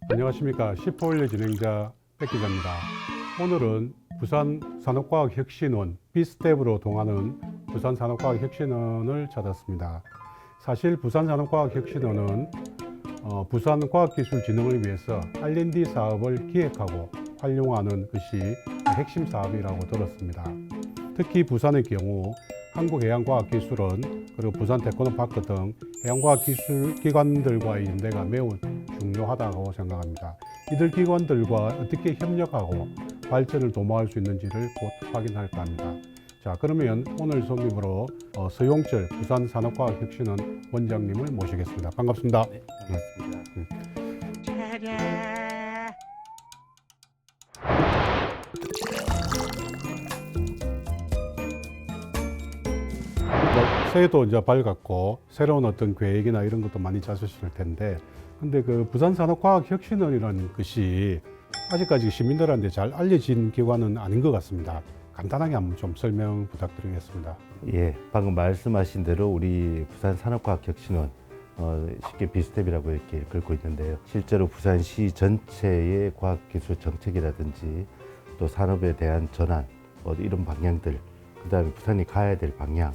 안녕하십니까. 10호일의 진행자 백 기자입니다. 오늘은 부산산업과학혁신원 비스텝으로 동하는 부산산업과학혁신원을 찾았습니다. 사실 부산산업과학혁신원은 부산과학기술진흥을 위해서 R&D 사업을 기획하고 활용하는 것이 핵심 사업이라고 들었습니다. 특히 부산의 경우 한국해양과학기술원 그리고 부산테크노파크 등 해양과학기술기관들과의 연대가 매우 중요하다고 생각합니다. 이들 기관들과 어떻게 협력하고 발전을 도모할 수 있는지를 곧 확인할까 합니다. 자, 그러면 오늘 손님으로 서용철 부산산업과학혁신원 원장님을 모시겠습니다. 반갑습니다. 네, 반갑습니다. 새해도 이제 밝았고 새로운 어떤 계획이나 이런 것도 많이 짜셨을 텐데, 근데 그 부산산업과학혁신원이라는 것이 아직까지 시민들한테 잘 알려진 기관은 아닌 것 같습니다. 간단하게 한번 좀 설명 부탁드리겠습니다. 예, 방금 말씀하신 대로 우리 부산산업과학혁신원 쉽게 비스텝이라고 이렇게 긁고 있는데요. 실제로 부산시 전체의 과학기술 정책이라든지 또 산업에 대한 전환, 이런 방향들, 그다음에 부산이 가야 될 방향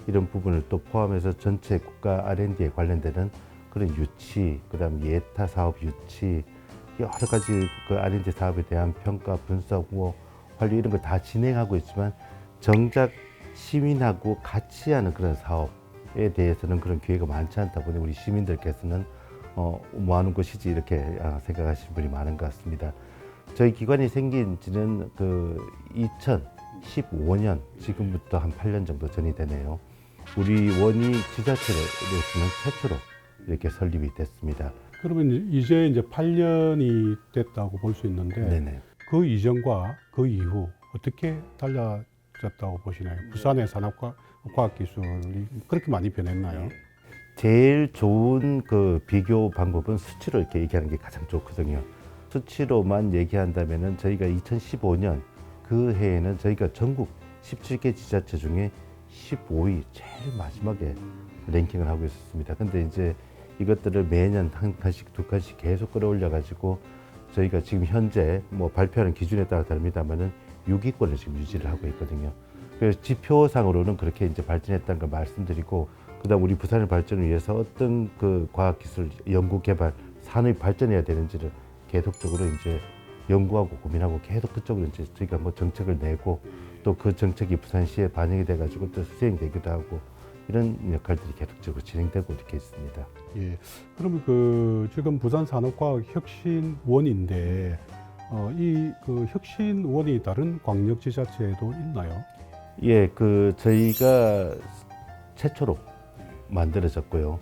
이런 부분을 또 포함해서 전체 국가 R&D에 관련되는 그런 유치, 그다음 예타 사업 유치, 여러 가지 그 R&D 사업에 대한 평가, 분석, 관리 이런 걸 다 진행하고 있지만 정작 시민하고 같이 하는 그런 사업에 대해서는 그런 기회가 많지 않다 보니 우리 시민들께서는 뭐 하는 것이지 이렇게 생각하시는 분이 많은 것 같습니다. 저희 기관이 생긴 지는 그 2015년 지금부터 한 8년 정도 전이 되네요. 우리 원이 지자체로서는 최초로 이렇게 설립이 됐습니다. 그러면 이제 8년이 됐다고 볼 수 있는데, 네네. 그 이전과 그 이후 어떻게 달라졌다고 보시나요? 부산의 산업과학기술이 그렇게 많이 변했나요? 제일 좋은 그 비교 방법은 수치로 이렇게 얘기하는 게 가장 좋거든요. 수치로만 얘기한다면은 저희가 2015년 그 해에는 저희가 전국 17개 지자체 중에 15위 제일 마지막에 랭킹을 하고 있었습니다. 근데 이제 이것들을 매년 한 칸씩 두 칸씩 계속 끌어올려 가지고 저희가 지금 현재 뭐 발표하는 기준에 따라 다릅니다만은 6위권을 지금 유지를 하고 있거든요. 그래서 지표상으로는 그렇게 이제 발전했다는 걸 말씀드리고, 그다음 우리 부산의 발전을 위해서 어떤 그 과학기술 연구개발 산업이 발전해야 되는지를 계속적으로 이제 연구하고 고민하고 계속 그쪽으로 이제 저희가 뭐 정책을 내고 또 그 정책이 부산시에 반영이 돼가지고 또 수행되기도 하고 이런 역할들이 계속적으로 진행되고 이렇게 있습니다. 예. 그러면 그 지금 부산산업과학혁신원인데 이 그 혁신원이 다른 광역지자체에도 있나요? 예, 그 저희가 최초로 만들어졌고요.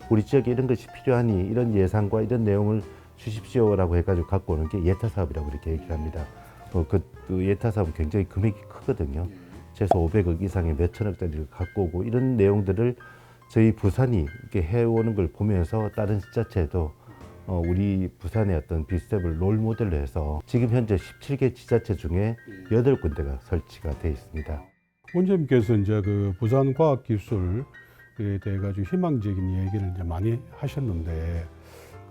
우리 지역에 이런 것이 필요하니 이런 예산과 이런 내용을 주십시오라고 해가지고 갖고 오는 게 예타 사업이라고 이렇게 얘기를 합니다. 그 예타 사업은 굉장히 금액이 크거든요. 최소 500억 이상의 몇천억짜리를 갖고 오고 이런 내용들을 저희 부산이 이렇게 해오는 걸 보면서 다른 지자체도 우리 부산의 어떤 비스텝을 롤 모델로 해서 지금 현재 17개 지자체 중에 8군데가 설치가 되어 있습니다. 원장님께서 이제 그 부산과학기술에 대해 가지고 희망적인 얘기를 이제 많이 하셨는데,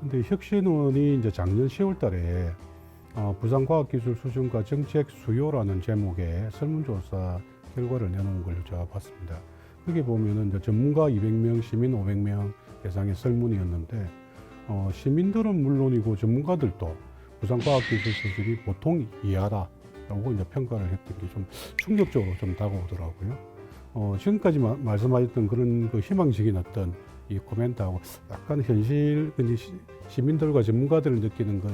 근데 혁신원이 이제 작년 10월달에 부산과학기술 수준과 정책 수요라는 제목의 설문조사 결과를 내놓은 걸 제가 봤습니다. 거기 보면은 이제 전문가 200명, 시민 500명 대상의 설문이었는데, 시민들은 물론이고 전문가들도 부산과학기술 수준이 보통 이하다라고 이제 평가를 했던 게 좀 충격적으로 좀 다가오더라고요. 지금까지 말씀하셨던 그런 그 희망적인 어떤 이 코멘트하고 약간 현실 시민들과 전문가들을 느끼는 것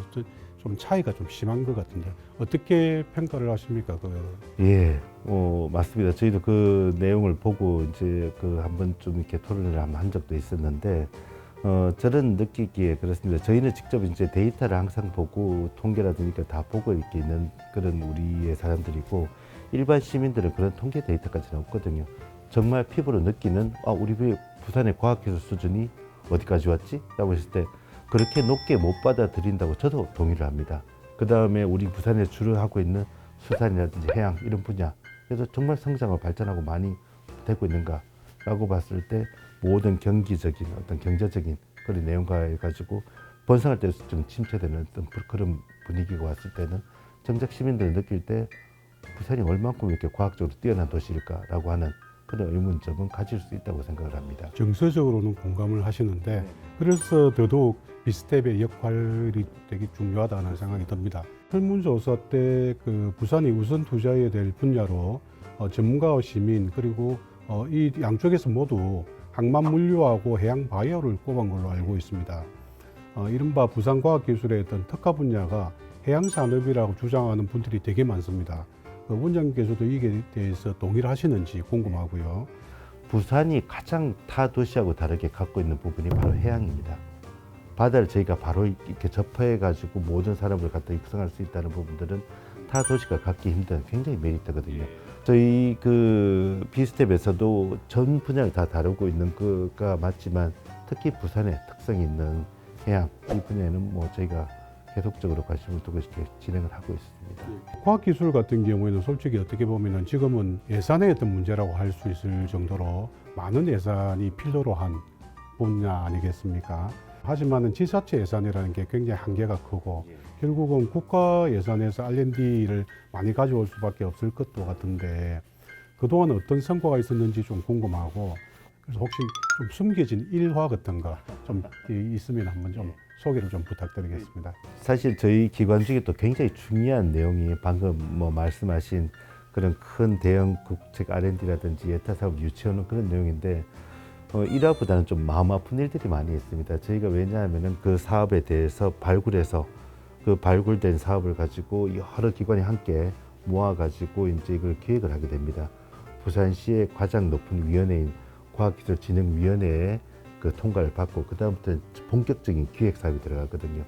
좀 차이가 좀 심한 것 같은데 어떻게 평가를 하십니까? 예, 맞습니다. 저희도 그 내용을 보고 이제 그 한번 좀 이렇게 토론을 한 적도 있었는데, 저는 느끼기에 그렇습니다. 저희는 직접 이제 데이터를 항상 보고 통계라든가 다 보고 이렇게 있는 그런 우리의 사람들이고, 일반 시민들은 그런 통계 데이터까지는 없거든요. 정말 피부로 느끼는 우리 부산의 과학기술 수준이 어디까지 왔지? 라고 했을 때 그렇게 높게 못 받아들인다고 저도 동의를 합니다. 그 다음에 우리 부산에 주로 하고 있는 수산이라든지 해양 이런 분야, 그래서 정말 성장하고 발전하고 많이 되고 있는가라고 봤을 때 모든 경기적인 어떤 경제적인 그런 내용과 해가지고 번성할 때 좀 침체되는 어떤 그런 분위기가 왔을 때는 정작 시민들이 느낄 때 부산이 얼만큼 이렇게 과학적으로 뛰어난 도시일까라고 하는 그런 의문점은 가질 수 있다고 생각을 합니다. 정서적으로는 공감을 하시는데 그래서 더더욱 비스텝의 역할이 되게 중요하다는 생각이 듭니다. 설문조사 때 그 부산이 우선 투자해야 될 분야로 전문가와 시민 그리고 이 양쪽에서 모두 항만 물류하고 해양 바이오를 꼽은 걸로 알고 있습니다. 이른바 부산과학기술의 어떤 특화 분야가 해양산업이라고 주장하는 분들이 되게 많습니다. 원장님께서도 이게 대해서 동일하시는지 궁금하고요. 부산이 가장 타 도시하고 다르게 갖고 있는 부분이 바로 해양입니다. 바다를 저희가 바로 이렇게 접해 가지고 모든 사람을 갖다 육성할 수 있다는 부분들은 타 도시가 갖기 힘든 굉장히 메리트거든요. 저희 그 비스텝에서도 전 분야를 다 다루고 있는 거가 맞지만 특히 부산의 특성이 있는 해양 이 분야에는 뭐 저희가 계속적으로 관심을 두고 이렇게 진행을 하고 있습니다. 과학기술 같은 경우에는 솔직히 어떻게 보면은 지금은 예산의 어떤 문제라고 할 수 있을 정도로 많은 예산이 필요로 한 분야 아니겠습니까? 하지만은 지자체 예산이라는 게 굉장히 한계가 크고 결국은 국가 예산에서 R&D를 많이 가져올 수밖에 없을 것도 같은데 그동안 어떤 성과가 있었는지 좀 궁금하고 그래서 혹시 좀 숨겨진 일화 같은 거 좀 있으면 한번 좀 소개를 좀 부탁드리겠습니다. 사실 저희 기관 중에 또 굉장히 중요한 내용이 방금 뭐 말씀하신 그런 큰 대형 국책 R&D라든지 예타 사업 유치하는 그런 내용인데 일화보다는 좀 마음 아픈 일들이 많이 있습니다. 저희가 왜냐하면은 그 사업에 대해서 발굴해서 그 발굴된 사업을 가지고 여러 기관이 함께 모아가지고 이제 이걸 기획을 하게 됩니다. 부산시의 가장 높은 위원회인 과학기술진흥위원회에 그 통과를 받고 그 다음부터 본격적인 기획 사업이 들어가거든요.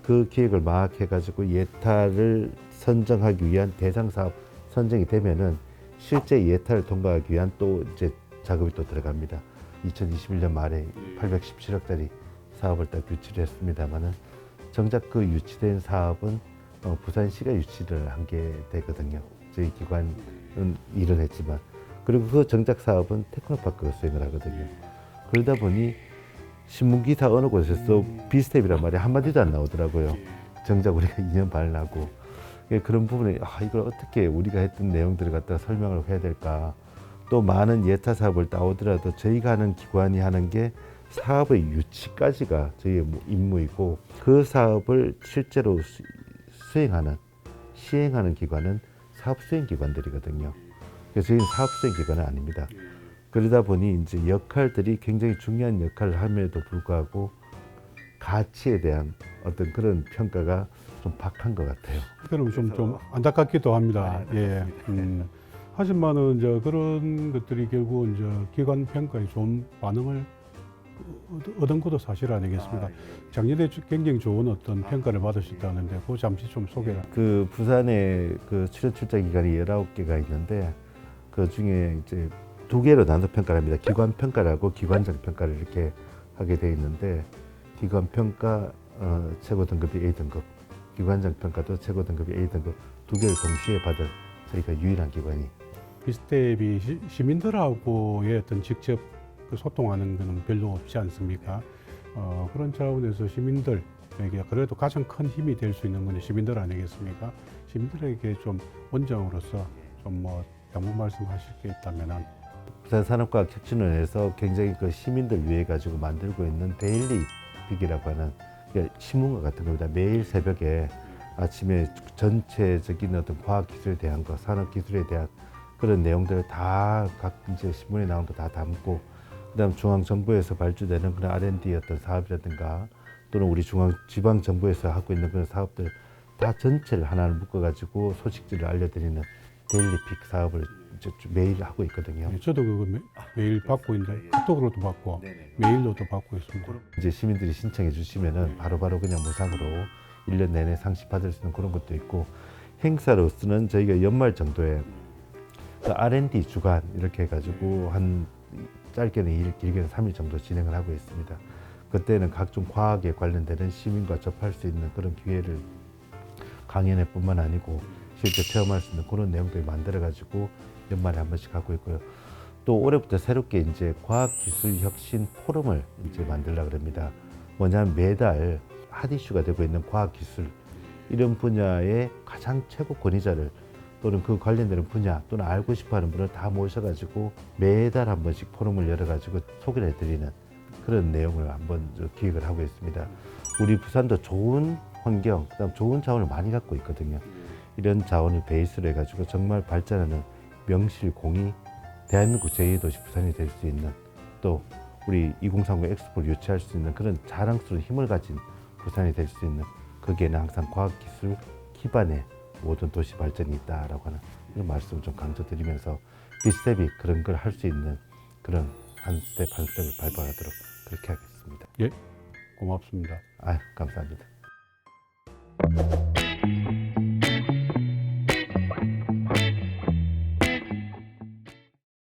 그 기획을 막 해가지고 예타를 선정하기 위한 대상 사업 선정이 되면은 실제 예타를 통과하기 위한 또 이제 작업이 또 들어갑니다. 2021년 말에 817억짜리 사업을 딱 유치를 했습니다만은 정작 그 유치된 사업은 부산시가 유치를 한 게 되거든요. 저희 기관은 일은 했지만 그리고 그 정작 사업은 테크노파크가 수행을 하거든요. 그러다 보니 신문기사 어느 곳에서 비스텝이란 말이 한마디도 안 나오더라고요. 정작 우리가 2년 반을 하고 그런 부분에 이걸 어떻게 우리가 했던 내용들을 갖다가 설명을 해야 될까. 또 많은 예타 사업을 따오더라도 저희가 하는 기관이 하는 게 사업의 유치까지가 저희의 임무이고 그 사업을 실제로 수행하는 시행하는 기관은 사업수행기관들이거든요. 그래서 저희는 사업수행기관은 아닙니다. 그러다 보니 이제 역할들이 굉장히 중요한 역할을 함에도 불구하고 가치에 대한 어떤 그런 평가가 좀 박한 것 같아요. 그럼 좀 안타깝기도 합니다. 예. 하지만은 이제 그런 것들이 결국은 이제 기관 평가에 좋은 반응을 얻은 것도 사실 아니겠습니까? 작년에 굉장히 좋은 어떤 평가를 받으셨다는데 그 잠시 좀 소개를. 그 부산에 그 출연 출자 기관이 19개가 있는데 그 중에 이제 2개로 나눠 평가를 합니다. 기관 평가라고 기관장 평가를 이렇게 하게 돼 있는데 기관 평가 최고 등급이 A등급, 기관장 평가도 최고 등급이 A등급 2개를 동시에 받은 저희가 유일한 기관이. 비스텝이 시민들하고의 어떤 직접 그 소통하는 것은 별로 없지 않습니까? 그런 차원에서 시민들에게 그래도 가장 큰 힘이 될 수 있는 건 시민들 아니겠습니까? 시민들에게 좀 원장으로서 좀 뭐 당부 말씀하실 게 있다면은. 부산산업과학혁신원에서 굉장히 그 시민들 위해 가지고 만들고 있는 데일리 빅이라고 하는 신문과 같은 겁니다. 매일 새벽에 아침에 전체적인 어떤 과학기술에 대한 거, 산업기술에 대한 그런 내용들을 다 각 이제 신문에 나온 거 다 담고 그다음 중앙정부에서 발주되는 그런 R&D 어떤 사업이라든가 또는 우리 지방정부에서 하고 있는 그런 사업들 다 전체를 하나를 묶어가지고 소식지를 알려드리는 데일리픽 사업을 이제 매일 하고 있거든요. 저도 그거 매일 받고 있는데 카톡으로도 받고 메일로도 받고 있습니다. 이제 시민들이 신청해 주시면은 바로바로 그냥 무상으로 1년 내내 상시 받을 수 있는 그런 것도 있고 행사로서는 저희가 연말 정도에 그 R&D 주간 이렇게 해가지고 한 짧게는 2일 길게는 3일 정도 진행을 하고 있습니다. 그때는 각종 과학에 관련되는 시민과 접할 수 있는 그런 기회를 강연회뿐만 아니고 실제 체험할 수 있는 그런 내용들을 만들어가지고 연말에 한 번씩 하고 있고요. 또 올해부터 새롭게 이제 과학기술혁신 포럼을 이제 만들려고 합니다. 뭐냐면 매달 핫 이슈가 되고 있는 과학기술 이런 분야의 가장 최고 권위자를 또는 그 관련되는 분야 또는 알고 싶어하는 분을 다 모셔가지고 매달 한 번씩 포럼을 열어가지고 소개를 해드리는 그런 내용을 한번 기획을 하고 있습니다. 우리 부산도 좋은 환경, 그다음 좋은 자원을 많이 갖고 있거든요. 이런 자원을 베이스로 해가지고 정말 발전하는 명실공히 대한민국 제2도시 부산이 될 수 있는 또 우리 2030 엑스포를 유치할 수 있는 그런 자랑스러운 힘을 가진 부산이 될 수 있는 거기에는 항상 과학기술 기반의 모든 도시 발전이 있다라고 하는 이런 말씀을 좀 강조드리면서 빅스텝이 그런 걸 할 수 있는 그런 한 스텝 한 스텝을 밟아가도록 그렇게 하겠습니다. 예, 고맙습니다. 아, 감사합니다.